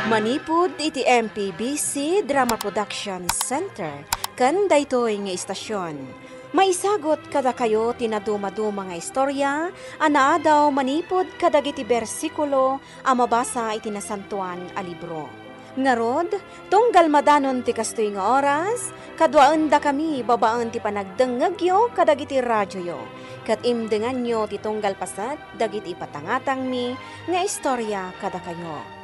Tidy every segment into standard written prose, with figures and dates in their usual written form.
Manipud iti MPBC Drama Production Center ken daytoy nga istasyon. Maisagot kada kayo tinaduma-duma nga istorya, anaadaw manipod kadagiti bersikulo a mabasa iti nasantuan a libro. Ngarod, tunggal madanon ti kastoy nga oras, kadwaan da kami babaan ti panagdengegyo kadagiti radyo yo. Kat imdengan nyo ti tunggal pasat dagiti patangatang mi nga istorya kada kayo.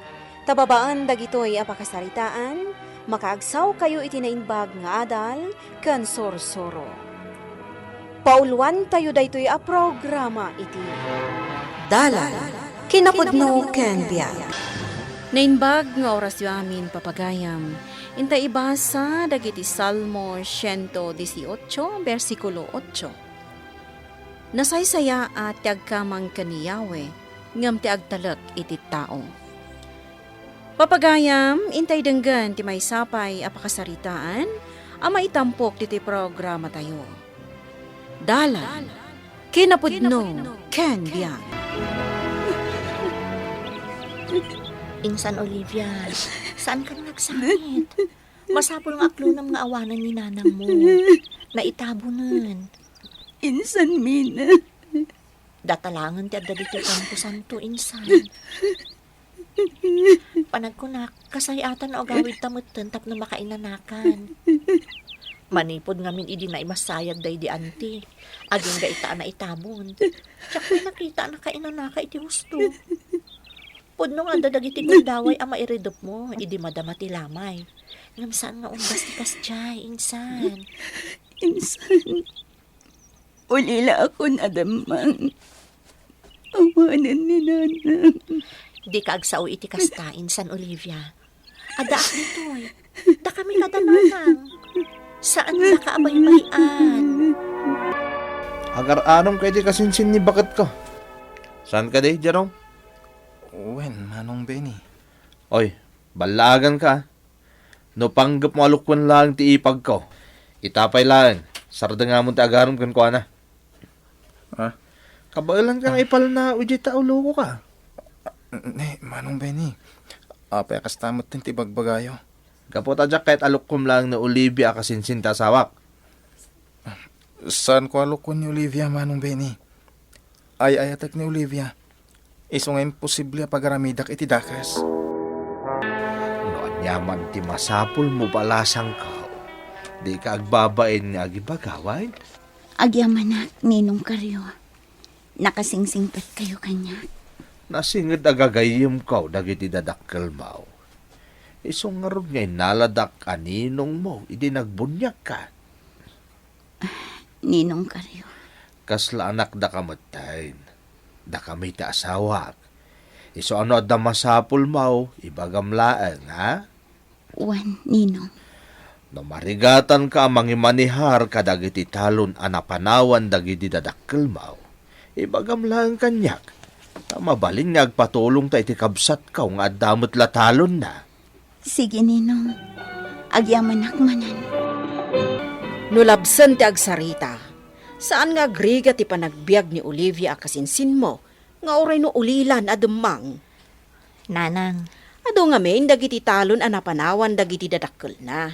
Tababaan dagitoy apakasaritaan, makaagsaw kayo iti naimbag nga adal, ken sorsoro. Pauluan tayo daytoy a programa iti Dalan, kinapudno ken biag. Nainbag nga orasyo amin papagayam, inta ibasa dagiti Salmo 118, versikulo 8. Nasaysaya at tiagkamang kaniyawe, ngam ti agtalek iti tao. Papagayam, intay denggan ti may sapay apakasaritaan, ama itampok ti programa tayo. Dalan, kinapudno, ken biag. Insan Olivia, saan ka nagsakit? Masapol nga aklunam nga awanan ni nanang mo. Naitabunan. Insan Mina. Datalangan ti adda dito kampusan to, insan. Panag ko na, kasayatan na agawid tamutan tap na makainanakan. Manipod ngamin idi na imasayag day di anti. Aging ga ita na itabon. Tsak may nakita na kainanaka iti husto. Pudno nga dadagiti gundaway ama iredop mo, idi madama ti lamay. Ngam saan nga undas ti kasjay, insan. Insan. Ulila ako nadamang. Awanan ni nanang. Di ka agsaw iti kasta, insan Olivia. Ada ak ditoy. Da kami kadananang. Saan na kaabay-bayan? Agar-anong kayo di kasinsin ni bakat ko. Saan ka di, Jerome? Wen, manong Benny. Oy, balagan ka. No panggap mo alukwan lang ti ipag ko. Itapay lang. Sarda nga mo ti agarom kan ko na. Ha? Kabailan ka nga ipal na ujita ulo ko ka. Ne, manong Benny. Apay kastamot din ti bagbagayo. Kapot adyak kahit alukom lang na Olivia kasinsin ta sawak. Saan ko alukon ni Olivia, manong Benny? Ay ayatak ni Olivia. Iso nga imposible pagaramidak iti dakas. Noon yaman ti masapul mo balasang ka. Di ka agbabain nga agibagaway. Agyaman na, ninong karyo. Nakasingsingpat kayo kanya. Nasingid agagayim ka dagiti dadakkel mo. Isong ngarod ngay naladak aninong mo, idi nagbunyak ka. Ninong karyo. Kasla anak da kamatayin, da kami ta asawak. Iso ano da masapul mo, ibagamlaan, ha? Wan, ninong. No marigatan ka mangimanihar kadagiti talon anapanawan dagiti dadakkel mo, ibagamlaan kanyak. Mabalin nga agpatulong ta iti kabsat ka nga adamot latalon na. Sige, ninong. Agyaman akmanan. Nulabsan ti agsarita. Saan nga griga ti panagbiag ni Olivia akasinsin mo, nga oray no ulilan adumang. Nanang, Ado nga main dagiti talon anapanawan dagiti dadakkel na.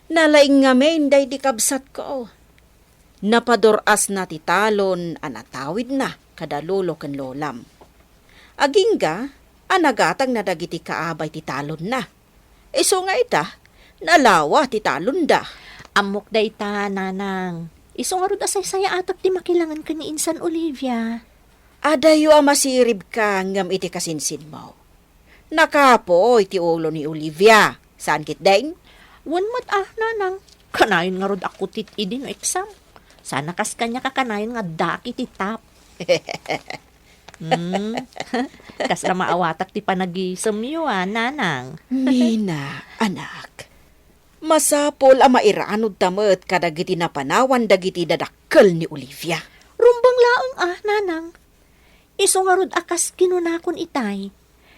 Nalaing nga main day di kabsat ko. Napadoras na ti talon anatawid na kada lolo ken lolam. Agingga, anagatang na dagiti kaabay ti talon na. Iso nga ita, nalawa ti talon da. amok day ta, nanang. Iso nga rod asay saya atak ti makilangan ka ni insan Olivia. Adayo masirib ka ngam iti kasinsin mo. Nakapo iti ulo ni Olivia. Saan kit daing? Wan mat nanang. Kanayon nga rod ako tit idi no exam. Sana kas kanya kakanayon nga daki ti tap. Kas na maawatak ti panagisam yo, nanang. Nina, anak. Masapol ang mairanod tamet kadagiti napanawan dagiti dadakkel ni Olivia. Rumbang laong nanang. Iso nga rod akas kinunakon itay.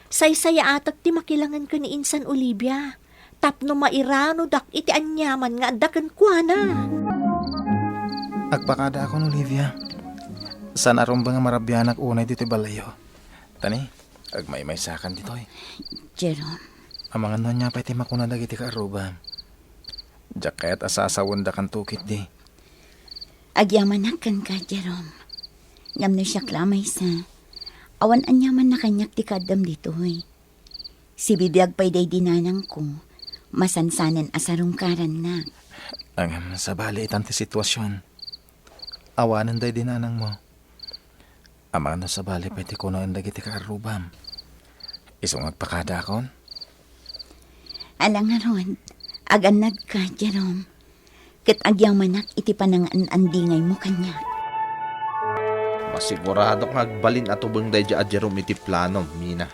Say-saya atak ti makilangan ka ni insan Olivia. Tapno mairano dak iti anyaman nga dakan kwa na. Agpakada ako, Olivia. San aron ba nga marabyanak unay dito balayo? Tani, agmay-may sakan dito eh. Jerome, Ang mga nun niya pa iti makuna dagiti kaarubam. Jaket asasawan da kan tukit di. Agyaman kan ka, Jerome. Ngam no siya klamay sa. Awan anyaman na kanyak ti kadam dito eh. Si bibiyag pa'y day dinanang ko. Masansanan asarungkaran na. Ang sa bali itanti sitwasyon. Awanan day dinanang mo. Ama na sa bali pa'y ti kuno ang dagiti kaarubam. Isong agpakada akon. Alang nga ron, aganad ka, Jerome. Kat agyamanak iti panangan-andingay mo kanya. Masigurado kang agbalin at ubang day di Jerome iti plano, Mina.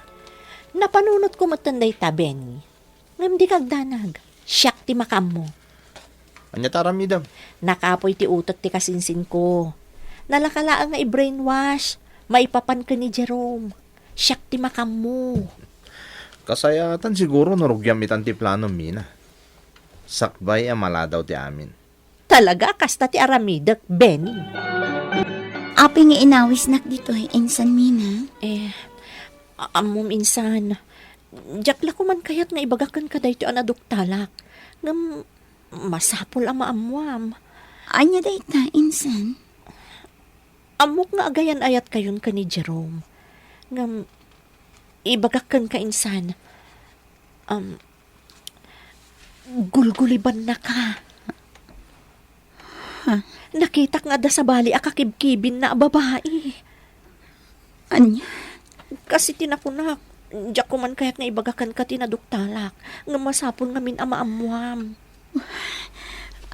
Napanunot ko matanday ta, Benny. Ngam di kagdanag. Siyak ti makam mo. Anya taramidam. Nakapoy ti utot ti kasinsin ko. Nalakalaan nga i-brainwash. Maipapan ka ni Jerome. Siyak ti makam mo. Kasayatan siguro narugyam itan ti plano, Mina. Sakbay ang maladaw ti amin. Talaga, kasta ti aramidak, Benny. Api nga inawis nak dito ay insan mina. Amom insan. Jakla ko man kayat nga ibagakan ka dahito anaduktalak. Ngam, masapol ang maamwam. Anya day ta, insan. Amok nga agayan ayat kayon ka ni Jerome. Ngam, ibagakan ka insan. Gulguliban na ka. Nakita nga da sa bali akakibkibin na babae. Anya? Kasi tinakunak. Diyak ko man kayak nga ibagakan ka tinaduktalak. Nga masapon ngamin ama amuam.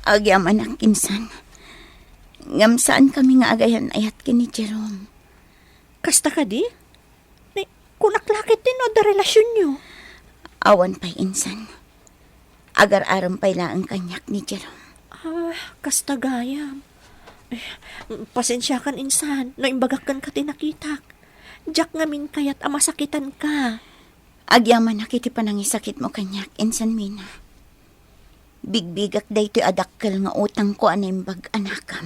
Agyaman ang insan. Ngam saan kami nga agayan ayat kini Jerome. Kasta ka di? Kunaklakit din o da relasyon nyo. Awan pa'y insan. Agar-aram pa'y laang kanyak ni Jerome. Kasta gayam. Pasensya kan insan. No imbagakan ka tinakitak. Diyak ngamin kayat amasakitan ka. Agyaman na kiti panangisakit mo kanyak, insan mina. Bigbigak day to'y adakkel nga utang ko animbag anakam.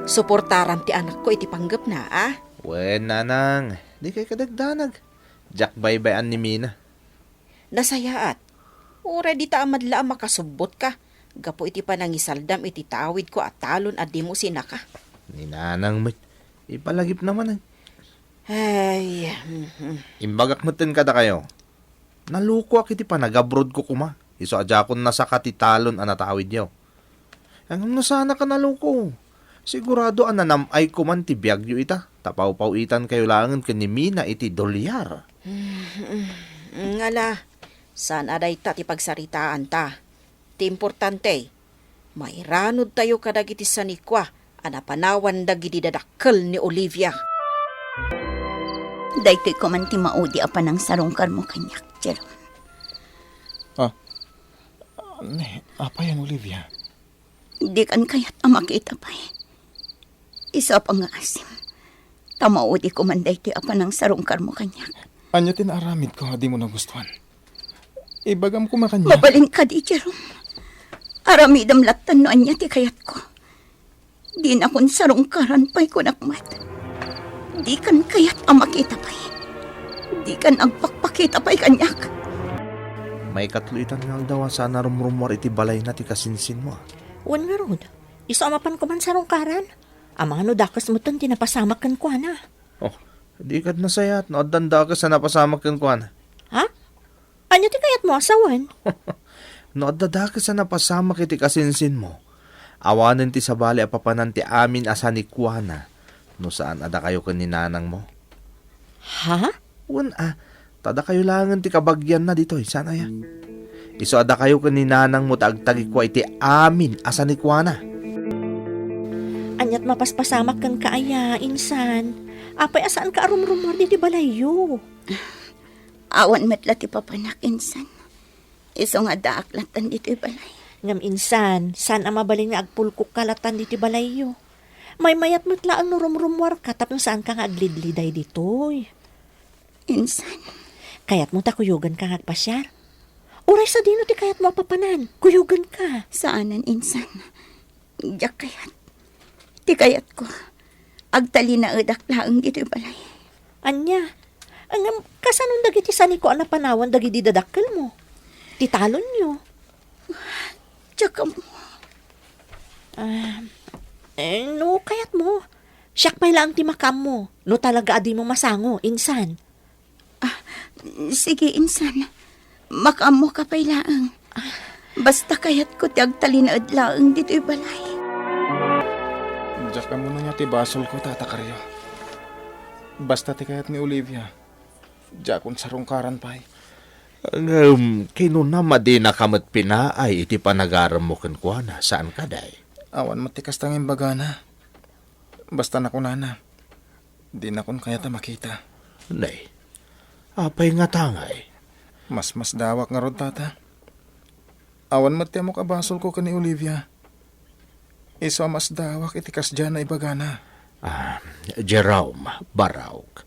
Suportaram ti anak ko iti panggap na, ah? Wen, nanang. Di kay kadagdanag. Jack baybayan ni Mina. Nasayaat. Already ta amadla makasubot ka. Gapo iti panangisaldam iti tawid ko at talon at di mo sinaka. Ni nanang met. Ipalagip naman eh. Ay, Imbagak matin kada kayo. Naluko ak iti panagabroad ko kuma. Iso adya ko nasa katitalon ang natawid niyo. Ang nasana ka naluko. Sigurado ang nanamay ko man ti biyagyo ita. Tapaw-pawitan kayo langan ka ni Mina iti dolyar. ngala. Saan aday ta ti pagsaritaan ta? Ti importante, mairanod tayo kadagiti sanikwa, anapanawan dagiti dadakkel ni Olivia. Daytoy ko man ti maudi apa ng sarungkar mo kanyak, Jerome. Apa yan, Olivia? Di kan kayat amakita pa eh. Isa pa nga asim. Tamaudi ko man daytoy apa ng sarungkar mo kanyak. Anya tinaramid ko, di mo nagustuhan. Ibagam ko makanya. Mabalin ka di, Jerome. Aramidam latan no anya ti kayat ko. Di na kun sarungkaran pa'y kunakmat. Di kan kayat amakita pa'y. Di kan agpakpakita pa'y kanyak. May katluitan nga daw sana rumrumor iti balay na ti kasinsin mo. Wan nga rod. Iso amapan ko man sa rungkaran. Amang ano dakas mo ton tinapasamak kan kwa na. Oh, di kad nasayat. Naadanda ka sa napasamak kang kuwan. Ha? Anya ti kayat mo asawan? Naadada ka sa napasamak iti kasinsin mo. Awanan ti sabali apapanan ti amin asa ni kuwana. No saan ada kayo kaninanang mo? Ha? Wan tada kayo langan ti kabagyan na dito. Sana ya. Iso ada kayo kaninanang mo taagtagi kwa iti amin asa ni kuwana. Anyat mapaspasamak kan kaaya, insan. Apay asaan ka arumrumor di balayo. Awan metla ti papanak insan. Iso nga daaklatan dito'y balay. Ngam insan, saan ang mabaling nga agpulkok kalatan di balayo. May mayat metla ang nurumrumwar ka tapno saan ka nga aglidliday ditoy. Insan. Kayat mo ta kuyugan ka agpasyar. Uray sa dino ti kayat mo papanan. Kuyugan ka. Saanan insan. Diyak kayat. Ti kayat ko. Agtali na edak laang dito'y balay. Anya, Ang kasanon dagiti sani ko ana panawan dagiti dadakkel mo. Titalon nyo. Tsaka mo. No, kayat mo. Siyak pay lang ti makam mo. No talaga adi mo masango, insan. Sige, insan. Makamo ka pa'y laang. Basta kayat ko ti agtalinaad laang dito'y balay. Diyak ka muna niya ti basol ko, Tata Karyo. Basta ti kayat ni Olivia. Diyak kung sarungkaran pa'y. Kinunama di na kamat pinaay iti panagaram mo kenkwana. Saan ka day? Awan matikas tanging baga na. Basta na kunana. Di na kun kaya ta makita. Nay, apay nga tangay. Mas dawak nga rod, Tata. Awan mati mo kabasol ko ka ni Olivia. Iso mas dawak itikas dyan na ibagana. Jerome Baraug,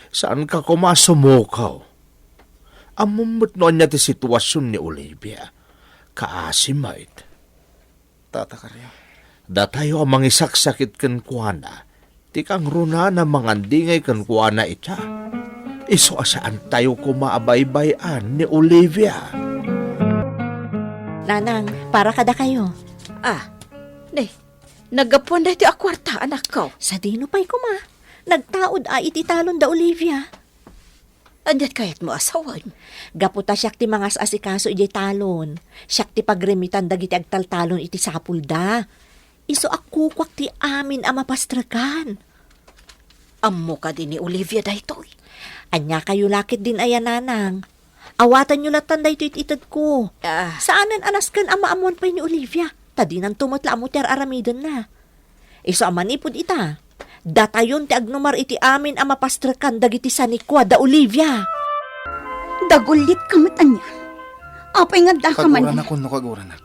saan ka kumasumukaw? Amumot noon niya ti sitwasyon ni Olivia. Kaasimait. Tata Karyo. Datayo ang mangisaksakit kan kuana. Ti kang runa na mangandingay kan kuana ita. Iso asaan tayo kumaabaybayan ni Olivia. Nanang, para kada kayo. Day, nagapon day ti akwarta, anak ko. Sa dino pa'y kuma. Nagtaod iti talon da Olivia. Adyat kayat mo asawan. Gaputa siyak ti mangas asikaso iti talon. Siyak ti pagremitan dagiti agtaltalon iti sapulda. Iso akukwak ti amin ang mapastrakan. Ammo ka din ni Olivia daytoy. Anya kayo lakit din ayan, nanang. Awatan nyo latan dayto ititad ko. Saanan anaskan ang maamon pa ni Olivia? Tadi nang tumutla mo ter aramidon na. Iso amanipod ita. Datayon ti agnumar iti amin ang mapastrakan dagiti sanikwa da Olivia. Dagulit kamatan niya. Apay nga da ka man. Kaguranak kun no kaguranak.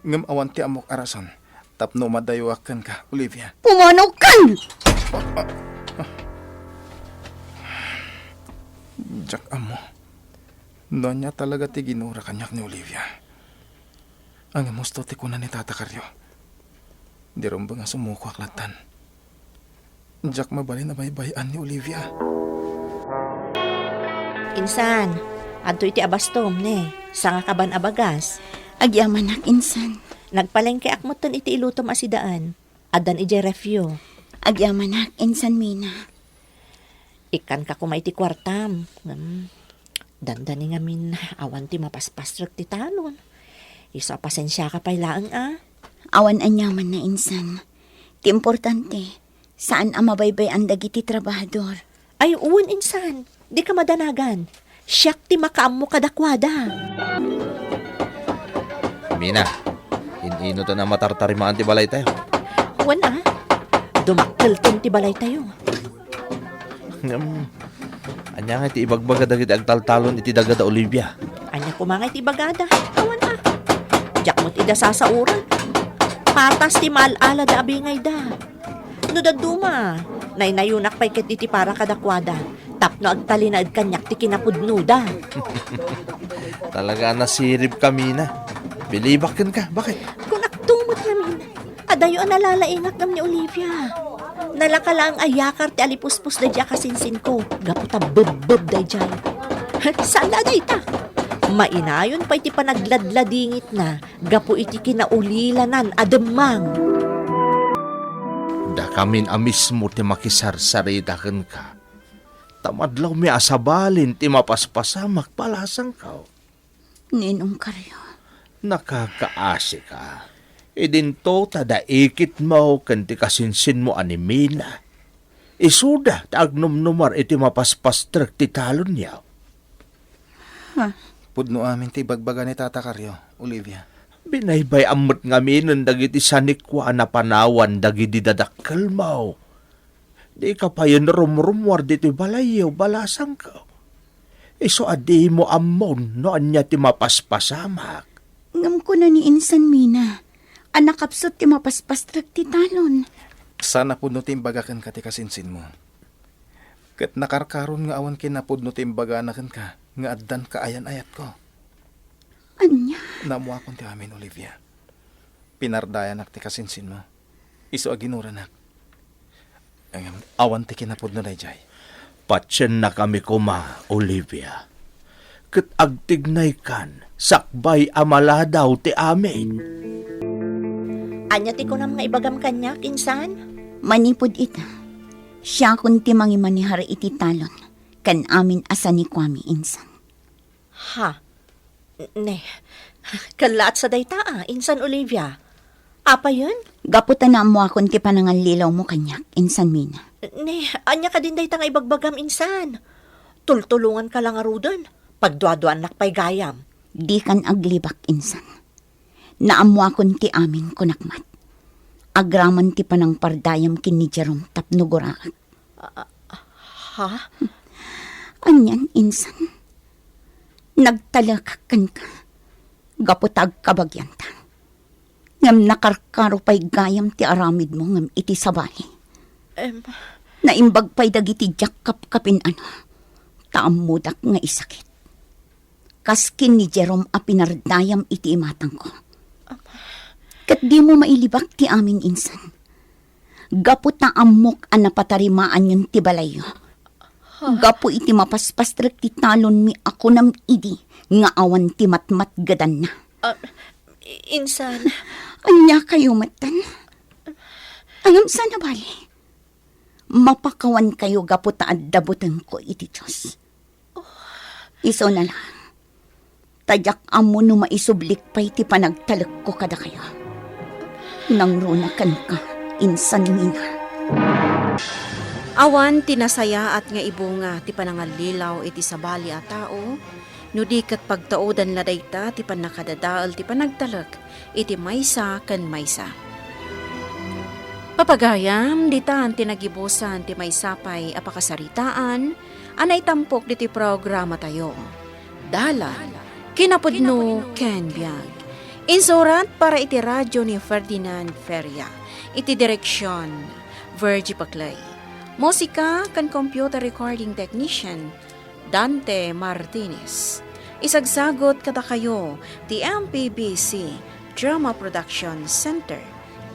Ngam awan ti amok arason. Tapno madayuakan ka, Olivia. Pumanaw kan! Jack amo. Noon niya talaga ti ginura kanyak ni Olivia. Ang amusto ti kunan ni Tata Karyo. Di rin ba nga sumuko aklatan. Jack mabali na baybayan ni Olivia. Insan, adto iti abastom ne. Sanga kaban abagas. Agyaman nak insan. Nagpalengke akmutan iti ilutom asidaan. Adan ije refyo. Agyaman nak insan Mina. Ikan ka kumay ti kwartam. Dandani nga min awan ti mapaspasrek ti talon. Iso pasensya ka pa'y laang Awan anyaman na insan. Ti importante, saan ang mabaybay ang dagiti trabahador? Ay uwan insan, di ka madanagan. Siyak ti makaam mo kadakwada. Mina, inino to na matartarimaan ti balay tayo. Uwan dumakkel ti balay tayo. Anya nga iti ibagbaga dagiti agtaltalon iti dagada Olivia. Anya kumangay ti bagada. Awan Diyak mo't ida sasauran. Patas ti maalala da abingay da. No daduma. Naynayunak pa'y ket iti para kadakwada. Tapno agtalinaad kanyak ti kinapudno da. Talaga nasirib kami na. Bilibakin ka, bakit? Kung aktumot namin, adayo ang nalalaingak nam ni Olivia. Nalakala ang ayakar ti alipuspos da dya kasinsin ko. Gaputa bub da dyan. Saan da ita? Mainayon pa iti panagladladingit na. Gapu iti kinaulilanan ademang. Da kamin amismo ti makisarsaritaken ka. Tamadlaw mi asabalin ti mapaspasamak palasang ka. Ninong Karyo. Nakakaasi ka. Idinto tadaikit mo kanti kasinsin mo animina. Isuda ta agnumnumar iti mapaspastrek ti talon niya. Pudno amin ti bagbaga ni Tata Karyo, Olivia. Binaybay amot ngamin dagiti sanikwa na panawan dagiti dadakkel mo. Di ka pa yun rumrumwar dito balayaw balasang ka. Iso adi mo amon no anya ti mapaspasamak. Ngam ko na ni insan Mina. Anak kapsot ti mapaspastrak ti talon. Sana pudno ti imbagakan ka ti kasinsin mo. Ket nakarkaron nga awan kinapudno ti imbaganakan ka. Nga addan ka ayan-ayat ko. Anya? Namuha kon ti amin, Olivia. Pinardayanak ti kasinsin mo. Iso aginura nak. Awan ti kinapudno na jay. Patsen na kami kuma, Olivia. Kat agtignay kan, sakbay amala daw ti amin. Anya ti ko na mga ibagam kanyak, insan? Manipod ita. Siya kun ti mangimanihar iti talon. Kan amin asa ni Kwame insan. Ha? Ne, kalat sa dayta insan Olivia. Apa yun? Gaputan na mo akong ti panangan lilaw mo kanyak, insan Mina. Ne, anya ka din dayta nga ibagbagam insan. Tultulungan ka lang arudon. Pagduaduan nakpay gayam. Di kan aglibak, insan. Naammo akong ti amin kunakmat. Agraman ti panang pardayam kin ni Jerome tapno guraak. Ha? Anyan, insan. Nagtalakakan ka. Gaputag kabagyan ta. Ngam nakarkaro pa'y gayam ti aramid mo ngam iti sabali. Naimbag pa'y dagiti jakap kapin ano. Taamudak nga isakit. Kaskin ni Jerome a pinardayam iti imatang ko. Kat di mo mailibak ti amin insan. Gapu ta amok a napatarimaan yun ti balayo. Gapu iti mapaspastrek ti talon mi ako nam idi nga awan ti matmat gadan na. Insan, Anya kayo matan? Ayam sana bali. Mapakawan kayo gapu ta addabutan ko iti Diyos. Iso na lang. Tadyak amo no maisublik pa iti panagtalag ko kada kayo. Nang runakan ka, insan Mina. Awan tinasaya at nga ibunga ti panangalilaw iti sabali a tao, no di kat pagtaudan la dayta ti panakadadaal ti panagtalag iti maysa ken maysa. Papagayam ditan tinagibusan ti maysapay a pakasaritaan anay tampok diti programa tayo. Dala kinapudno ken biag. Insurat para iti radyo ni Ferdinand Feria. Iti direksyon Virgie Paclay. Musika kan computer recording technician Dante Martinez. Isagsagot kada kayo ti MPBC Drama Production Center.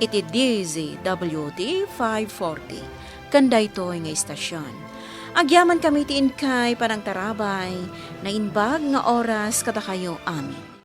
Iti DZWD 540. Kanday to nga istasyon. Agyaman kami ti inkay parang tarabay na inbag nga oras kada kayo amin.